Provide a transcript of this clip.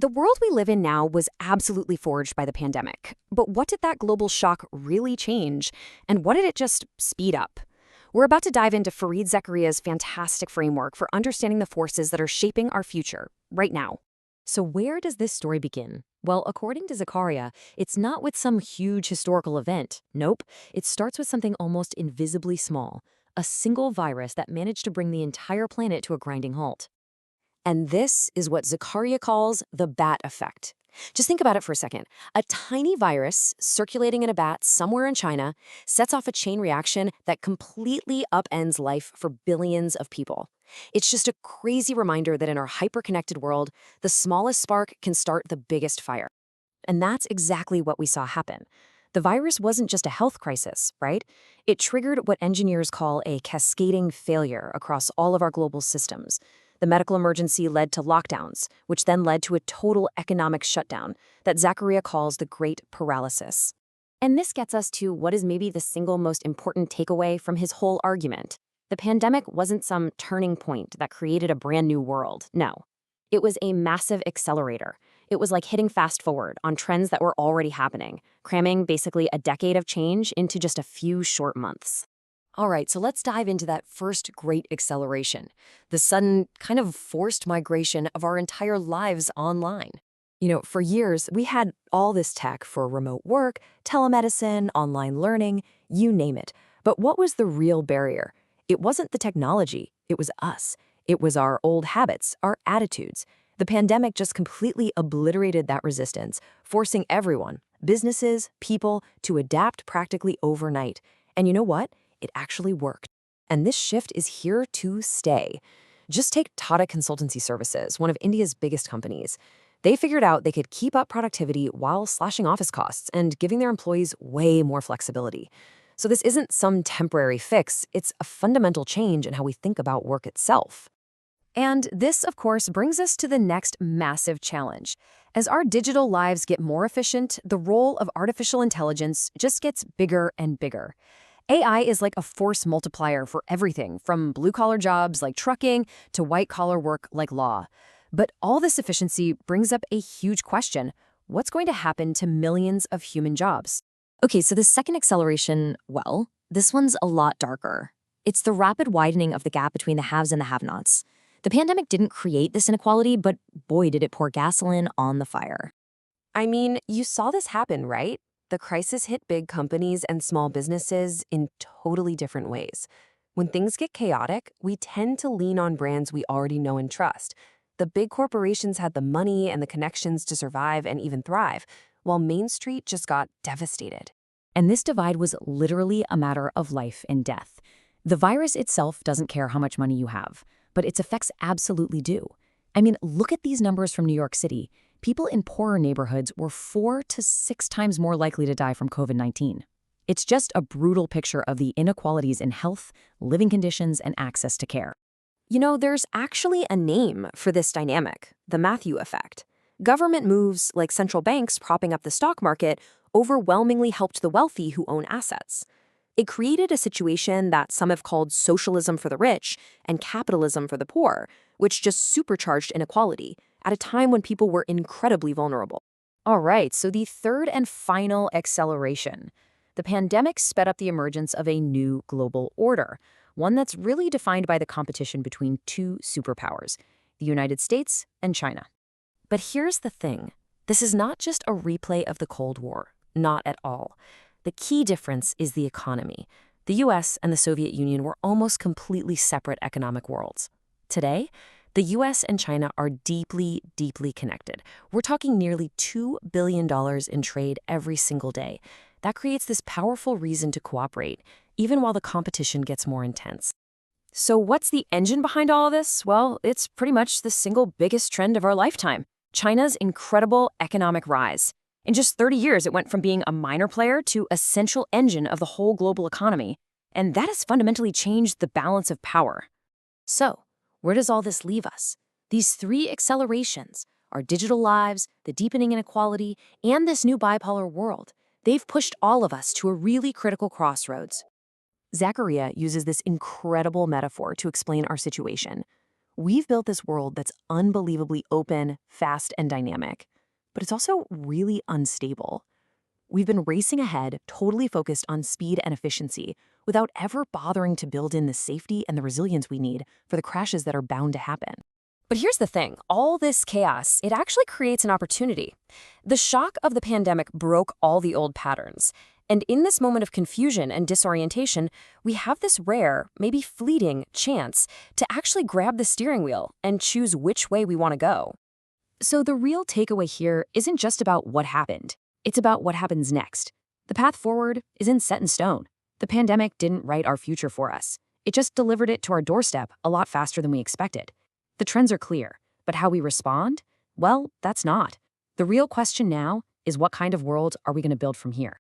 The world we live in now was absolutely forged by the pandemic. But what did that global shock really change? And what did it just speed up? We're about to dive into Fareed Zakaria's fantastic framework for understanding the forces that are shaping our future right now. So where does this story begin? Well, according to Zakaria, it's not with some huge historical event. Nope, it starts with something almost invisibly small, a single virus that managed to bring the entire planet to a grinding halt. And this is what Zakaria calls the bat effect. Just think about it for a second. A tiny virus circulating in a bat somewhere in China sets off a chain reaction that completely upends life for billions of people. It's just a crazy reminder that in our hyper-connected world, the smallest spark can start the biggest fire. And that's exactly what we saw happen. The virus wasn't just a health crisis, right? It triggered what engineers call a cascading failure across all of our global systems. The medical emergency led to lockdowns, which then led to a total economic shutdown that Zakaria calls the Great Paralysis. And this gets us to what is maybe the single most important takeaway from his whole argument. The pandemic wasn't some turning point that created a brand new world. No. It was a massive accelerator. It was like hitting fast forward on trends that were already happening, cramming basically a decade of change into just a few short months. All right, so let's dive into that first great acceleration, the sudden, kind of forced migration of our entire lives online. For years, we had all this tech for remote work, telemedicine, online learning, you name it. But what was the real barrier? It wasn't the technology, it was us. It was our old habits, our attitudes. The pandemic just completely obliterated that resistance, forcing everyone, businesses, people, to adapt practically overnight. And you know what? It actually worked. And this shift is here to stay. Just take Tata Consultancy Services, one of India's biggest companies. They figured out they could keep up productivity while slashing office costs and giving their employees way more flexibility. So this isn't some temporary fix, it's a fundamental change in how we think about work itself. And this, of course, brings us to the next massive challenge. As our digital lives get more efficient, the role of artificial intelligence just gets bigger and bigger. AI is like a force multiplier for everything, from blue-collar jobs like trucking to white-collar work like law. But all this efficiency brings up a huge question. What's going to happen to millions of human jobs? Okay, so the second acceleration, well, this one's a lot darker. It's the rapid widening of the gap between the haves and the have-nots. The pandemic didn't create this inequality, but boy, did it pour gasoline on the fire. I mean, you saw this happen, right? The crisis hit big companies and small businesses in totally different ways. When things get chaotic, we tend to lean on brands we already know and trust. The big corporations had the money and the connections to survive and even thrive, while Main Street just got devastated. And this divide was literally a matter of life and death. The virus itself doesn't care how much money you have, but its effects absolutely do. I mean, look at these numbers from New York City. People in poorer neighborhoods were 4 to 6 times more likely to die from COVID-19. It's just a brutal picture of the inequalities in health, living conditions, and access to care. There's actually a name for this dynamic, the Matthew effect. Government moves, like central banks propping up the stock market, overwhelmingly helped the wealthy who own assets. It created a situation that some have called socialism for the rich and capitalism for the poor, which just supercharged inequality at a time when people were incredibly vulnerable. All right, so the third and final acceleration. The pandemic sped up the emergence of a new global order, one that's really defined by the competition between two superpowers, the United States and China. But here's the thing. This is not just a replay of the Cold War. Not at all. The key difference is the economy. The US and the Soviet Union were almost completely separate economic worlds. Today, the US and China are deeply, deeply connected. We're talking nearly $2 billion in trade every single day. That creates this powerful reason to cooperate, even while the competition gets more intense. So what's the engine behind all of this? Well, it's pretty much the single biggest trend of our lifetime, China's incredible economic rise. In just 30 years, it went from being a minor player to a central engine of the whole global economy. And that has fundamentally changed the balance of power. So, where does all this leave us? These three accelerations, our digital lives, the deepening inequality, and this new bipolar world, they've pushed all of us to a really critical crossroads. Zakaria uses this incredible metaphor to explain our situation. We've built this world that's unbelievably open, fast, and dynamic, but it's also really unstable. We've been racing ahead, totally focused on speed and efficiency, without ever bothering to build in the safety and the resilience we need for the crashes that are bound to happen. But here's the thing, all this chaos, it actually creates an opportunity. The shock of the pandemic broke all the old patterns. And in this moment of confusion and disorientation, we have this rare, maybe fleeting, chance to actually grab the steering wheel and choose which way we want to go. So the real takeaway here isn't just about what happened. It's about what happens next. The path forward isn't set in stone. The pandemic didn't write our future for us. It just delivered it to our doorstep a lot faster than we expected. The trends are clear, but how we respond? Well, that's not. The real question now is what kind of world are we going to build from here?